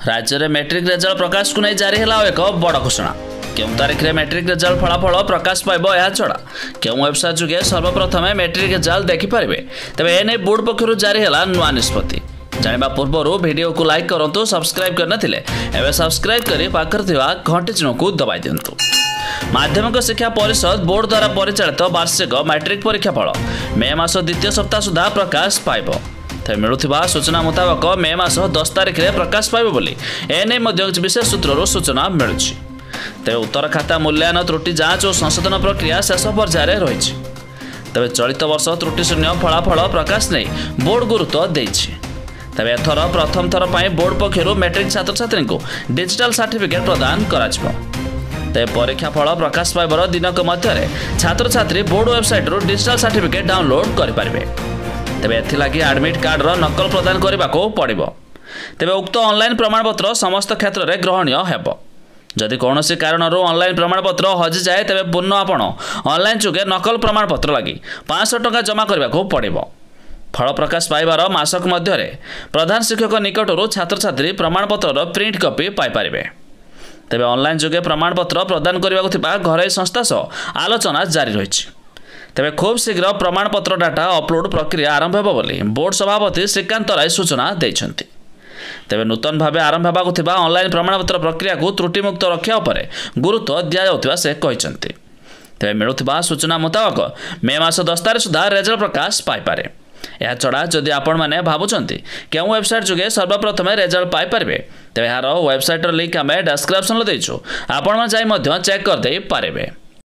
राज्य में matric result प्रकाश को नहीं जारी है एक बड़ घोषणा। केउं तारीख में मैट्रिक रेजल्ट फलाफल प्रकाश पाइब यह छड़ा केउं वेबसाइट जुगे सर्वप्रथम मैट्रिक रेजल्ट देखिपारे तेज एने बोर्ड पक्षर जारी है नुआ निष्पत्ति। जाना पूर्व वीडियो को लाइक करूँ, सब्सक्राइब करनथिले एवं सब्सक्राइब कर पाखर घंटी चिन्ह को दबाई दिंतु। माध्यमिक शिक्षा परिषद बोर्ड द्वारा परिचालित वार्षिक मैट्रिक परीक्षा फल मे मास द्वितीय सप्ताह सुधा प्रकाश पाइब। मिलुवा सूचना मुताबक मे मास 10 तारिख में प्रकाश पाइब बोली एने विशेष सूत्रु सूचना मिलूँ। तेज उत्तर खाता मूल्यांकन त्रुटि जांच और संशोधन प्रक्रिया शेष पर्यायर रही। तेज चलित वर्ष त्रुटि शून्य फलाफल प्रकाश नहीं बोर्ड गुरुत्व देछि। तेज एथर प्रथम थर पर बोर्ड पक्षर मैट्रिक छात्र छात्री को डिजिटल सर्टिफिकेट प्रदान कर परीक्षा फल प्रकाश पाइबर दिनक मध्य छात्र छात्री board website digital certificate download करेंगे। तेज एथिलागि एडमिट कार्ड नकल प्रदान करने को पड़ो। तेज उक्त ऑनलाइन प्रमाणपत्र समस्त क्षेत्र में ग्रहणीय हेब। जदि कौन कारण ऑनलाइन प्रमाणपत्र हजि जाए तेज पुनः आपण ऑनलाइन जुगे नकल प्रमाणपत्र लगी 500 टंका जमा करने को पड़ो। फल प्रकाश पाइबार मासक मध्य प्रधान शिक्षक निकटर छात्र छात्री प्रमाणपत्र प्रिंट कॉपी पाइपर। तेज ऑनलाइन जुगे प्रमाणपत्र प्रदान करने घरोई संस्था सह आलोचना जारी रही। तेज खूब शीघ्र प्रमाणपत्र डाटा अपलोड प्रक्रिया आरंभ होब बोली बोर्ड सभापति श्रीकांत राय सूचना देइछन्ति। तेज नूतन भाव आरंभ होगा ऑनलाइन प्रमाणपत्र प्रक्रिया को त्रुटिमुक्त रक्षा उपर गुरुत्व दिया से कहते। तेज मिलुवा सूचना मुताबक मे मास 10 तारिख सुधा रेजल्ट प्रकाश पाइपारे। यह छड़ा जदि आपण मैंने भावुंट क्यों वेबसाइट जुगे सर्वप्रथम रेजल्ट पाइपर तेज यार वेबसाइट लिंक आम डिस्क्रिप्शन देचु, आपण चेक करदे पारे।